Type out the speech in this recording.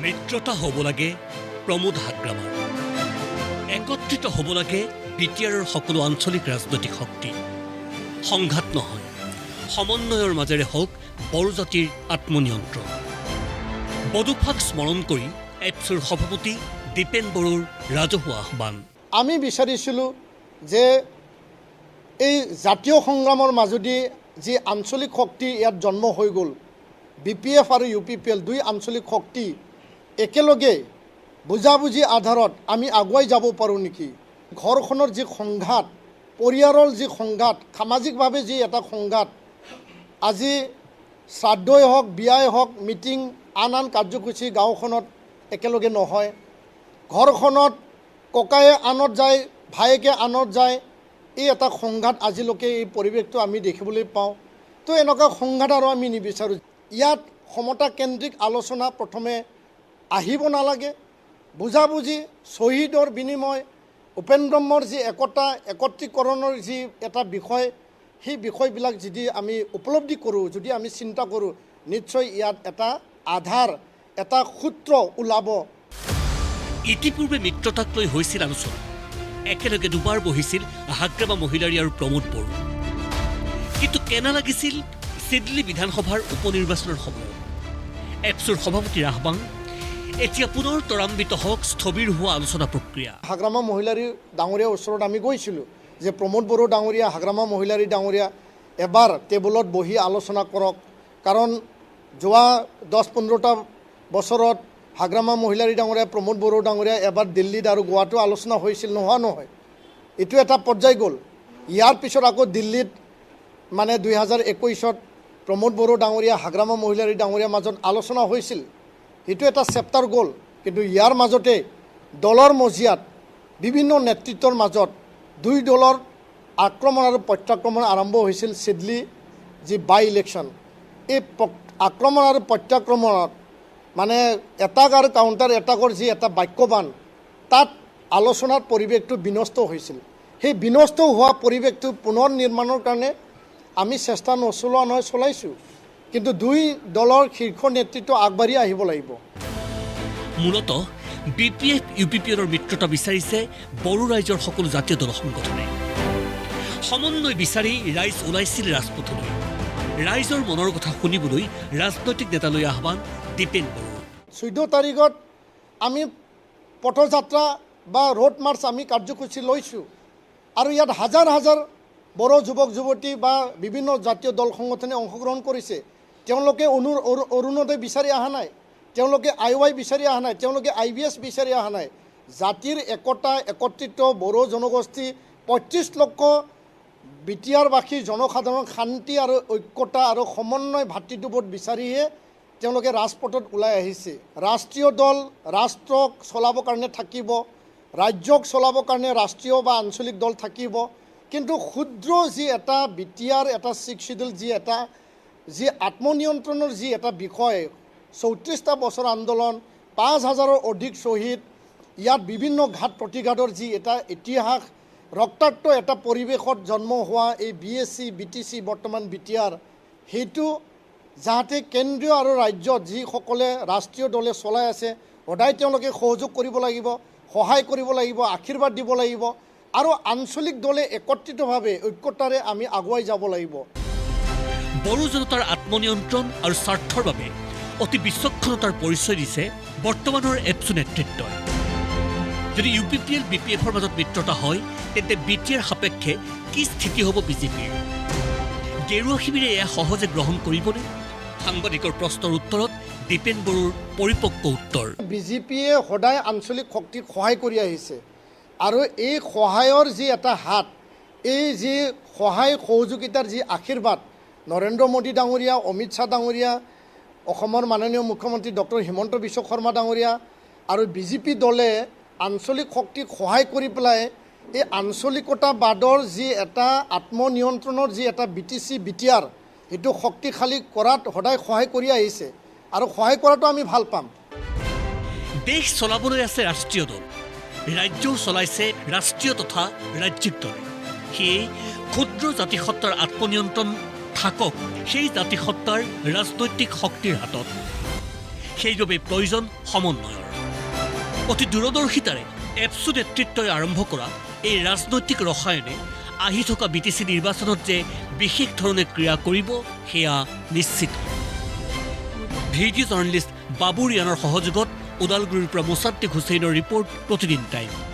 মিত্ৰতা হ'ব লাগে প্ৰমোদ হাগ্ৰামাৰ, একত্ৰিত হ'ব লাগে বিটিআৰৰ সকলো আঞ্চলিক ৰাজনৈতিক শক্তি। সংঘাত নহয়, সমন্বয়ৰ মাজেৰে হওক বড়ো জাতিৰ আত্মনিয়ন্ত্ৰণ। বডোফাক স্মৰণ কৰি এপছুৰ সভাপতি দীপেন বড়োৰ ৰাজহুৱা আহ্বান। আমি বিচাৰিছিলোঁ যে এই জাতীয় সংগ্ৰামৰ মাজেদি যি আঞ্চলিক শক্তি ইয়াত জন্ম হৈ গ'ল, BPF আৰু UPPL দুই আঞ্চলিক শক্তি একেলগে বুজাবুজি আধাৰত আমি আগুৱাই যাব পাৰোঁ নেকি। ঘৰখনৰ যি সংঘাত, পৰিয়ালৰ যি সংঘাত, সামাজিকভাৱে যি এটা সংঘাত, আজি শ্ৰাদ্ধই হওক, বিয়াই হওক, মিটিং, আন কাৰ্যসূচী গাঁওখনত একেলগে নহয়। ঘৰখনত ককায়ে আনত যায়, ভায়েকে আনত যায়, এই এটা সংঘাত আজিলৈকে এই পৰিৱেশটো আমি দেখিবলৈ পাওঁ। তো এনেকুৱা সংঘাত আৰু আমি নিবিচাৰোঁ। ইয়াত সমতাকেন্দ্ৰিক আলোচনা প্ৰথমে আহিব নালাগে। বুজাবুজি, শ্বহীদৰ বিনিময়, উপেন ব্ৰহ্মৰ যি একতা, একত্ৰীকৰণৰ যি এটা বিষয়, সেই বিষয়বিলাক যদি আমি উপলব্ধি কৰোঁ, যদি আমি চিন্তা কৰোঁ, নিশ্চয় ইয়াত এটা আধাৰ, এটা সূত্ৰ ওলাব। ইতিপূৰ্বে মিত্ৰতাক লৈ হৈছিল আলোচনা। একেলগে দুবাৰ বহিছিল হাগ্ৰামা মহিলাৰী আৰু প্ৰমোদ বড়ো। কিন্তু কেনে লাগিছিল চিডলি বিধানসভাৰ উপনিৰ্বাচনৰ সময়ত? এপছুৰ সভাপতিৰ আহ্বান, এতিয়া পুনৰ ত্বৰান্বিত হওক স্থবিৰ হোৱা আলোচনা প্ৰক্ৰিয়া। হাগ্ৰামা মহিলাৰী ডাঙৰীয়াৰ ওচৰত আমি গৈছিলোঁ যে প্ৰমোদ বড়ো ডাঙৰীয়া, হাগ্ৰামা মহিলাৰী ডাঙৰীয়া এবাৰ টেবুলত বহি আলোচনা কৰক। কাৰণ যোৱা 10-15টা বছৰত হাগ্ৰামা মহিলাৰী ডাঙৰীয়া, প্ৰমোদ বড়ো ডাঙৰীয়া এবাৰ দিল্লীত আৰু গোৱাতো আলোচনা হৈছিল, নোহোৱা নহয়। এইটো এটা পৰ্যায় গ'ল। ইয়াৰ পিছত আকৌ দিল্লীত মানে 2021ত প্ৰমোদ বড়ো ডাঙৰীয়া, হাগ্ৰামা মহিলাৰী ডাঙৰীয়াৰ মাজত আলোচনা হৈছিল। এইটো এটা চেপ্টাৰ গ'ল। কিন্তু ইয়াৰ মাজতে দলৰ মজিয়াত বিভিন্ন নেতৃত্বৰ মাজত দুই দলৰ আক্ৰমণ আৰু প্ৰত্যাক্ৰমণ আৰম্ভ হৈছিল চিডলি যি বাই ইলেকশ্যন। এই আক্ৰমণ আৰু প্ৰত্যাক্ৰমণত মানে এটাক আৰু কাউণ্টাৰ এটাকৰ যি এটা বাক্যবান, তাত আলোচনাৰ পৰিৱেশটো বিনষ্ট হৈছিল। সেই বিনষ্ট হোৱা পৰিৱেশটো পুনৰ নিৰ্মাণৰ কাৰণে আমি চেষ্টা নচলোৱা নহয়, চলাইছোঁ। কিন্তু দুই দলৰ শীৰ্ষ নেতৃত্ব আগবাঢ়ি আহিব লাগিব। মূলতঃ BPF UPPLৰ মিত্ৰতা বিচাৰিছে বড়ো ৰাইজৰ সকলো জাতীয় দল সংগঠনে। সমন্বয় বিচাৰি ৰাইজ ওলাইছিল ৰাজপথলৈ। ৰাইজৰ মনৰ কথা শুনিবলৈ ৰাজনৈতিক নেতালৈ আহ্বান দীপেন বড়ো। 14 তাৰিখত আমি পথযাত্ৰা বা ৰোড মাৰ্চ আমি কাৰ্যসূচী লৈছোঁ। আৰু ইয়াত হাজাৰ হাজাৰ বড়ো যুৱক যুৱতী বা বিভিন্ন জাতীয় দল সংগঠনে অংশগ্ৰহণ কৰিছে। তেওঁলোকে অৰুণোদয় বিচাৰি অহা নাই, তেওঁলোকে IY বিচাৰি অহা নাই, তেওঁলোকে IBS বিচাৰি অহা নাই। জাতিৰ একতা, একত্ৰিত বড়ো জনগোষ্ঠী 35 লক্ষ বিটিআৰবাসী জনসাধাৰণ শান্তি আৰু ঐক্যতা আৰু সমন্বয় ভাতৃত্ববোধ বিচাৰিহে তেওঁলোকে ৰাজপথত ওলাই আহিছে। ৰাষ্ট্ৰীয় দল ৰাষ্ট্ৰক চলাবৰ কাৰণে থাকিব, ৰাজ্যক চলাবৰ কাৰণে ৰাষ্ট্ৰীয় বা আঞ্চলিক দল থাকিব। কিন্তু ক্ষুদ্ৰ যি এটা বিটিআৰ, এটা 6 শিডিউল যি আত্মনিয়ন্ত্ৰণৰ যি এটা বিষয়, 34টা বছৰ আন্দোলন, 5,000ৰ অধিক শ্বহীদ, ইয়াত বিভিন্ন ঘাত প্ৰতিঘাতৰ যি এটা ইতিহাস, ৰক্তাক্ত এটা পৰিৱেশত জন্ম হোৱা এই BSC, BTC, বৰ্তমান বিটিআৰ, সেইটো যাতে কেন্দ্ৰীয় আৰু ৰাজ্যত যিসকলে ৰাষ্ট্ৰীয় দলে চলাই আছে, সদায় তেওঁলোকে সহযোগ কৰিব লাগিব, সহায় কৰিব লাগিব, আশীৰ্বাদ দিব লাগিব। আৰু আঞ্চলিক দলে একত্ৰিতভাৱে ঐক্যতাৰে আমি আগুৱাই যাব লাগিব। বড়ো জনতাৰ আত্মনিয়ন্ত্ৰণ আৰু স্বাৰ্থৰ বাবে অতি বিচক্ষণতাৰ পৰিচয় দিছে বৰ্তমানৰ এপছু নেতৃত্বই। যদি UPPL BPFৰ মাজত মিত্ৰতা হয়, তেন্তে BTR সাপেক্ষে কি স্থিতি হ'ব BJPৰ? গেৰুৱা শিবিৰে এয়া সহজে গ্ৰহণ কৰিবনে? সাংবাদিকৰ প্ৰশ্নৰ উত্তৰত দীপেন বড়োৰ পৰিপক্ক উত্তৰ। BJPয়ে সদায় আঞ্চলিক শক্তিক সহায় কৰি আহিছে। আৰু এই সহায়ৰ যি এটা হাত, এই যি সহায় সহযোগিতাৰ যি আশীৰ্বাদ, নৰেন্দ্ৰ মোদী ডাঙৰীয়া, অমিত শ্বাহ ডাঙৰীয়া, অসমৰ মাননীয় মুখ্যমন্ত্ৰী ডক্টৰ হিমন্ত বিশ্ব শৰ্মা ডাঙৰীয়া আৰু BJP দলে আঞ্চলিক শক্তিক সহায় কৰি পেলাই এই আঞ্চলিকতাবাদৰ যি এটা আত্মনিয়ন্ত্ৰণৰ যি এটা BTC BTR, সেইটো শক্তিশালী কৰাত সদায় সহায় কৰি আহিছে। আৰু সহায় কৰাটো আমি ভাল পাম। দেশ চলাবলৈ আছে ৰাষ্ট্ৰীয় দল, ৰাজ্যও চলাইছে ৰাষ্ট্ৰীয় তথা ৰাজ্যিক দলে। সেয়ে ক্ষুদ্ৰ জাতিসত্তাৰ আত্মনিয়ন্ত্ৰণ থাকক সেই জাতিসত্তাৰ ৰাজনৈতিক শক্তিৰ হাতত। সেইবাবে প্ৰয়োজন সমন্বয়ৰ অতি দূৰদৰ্শিতাৰে এপছু নেতৃত্বই আৰম্ভ কৰা এই ৰাজনৈতিক ৰসায়নে আহি থকা BTC নিৰ্বাচনত যে বিশেষ ধৰণে ক্ৰিয়া কৰিব সেয়া নিশ্চিত ভিডিঅ' জাৰ্নেলিষ্ট বাবু ৰিয়ানৰ সহযোগত ওদালগুৰিৰ পৰা মোছাদ্দিক হুছেইনৰ ৰিপৰ্ট প্ৰতিদিন টাইম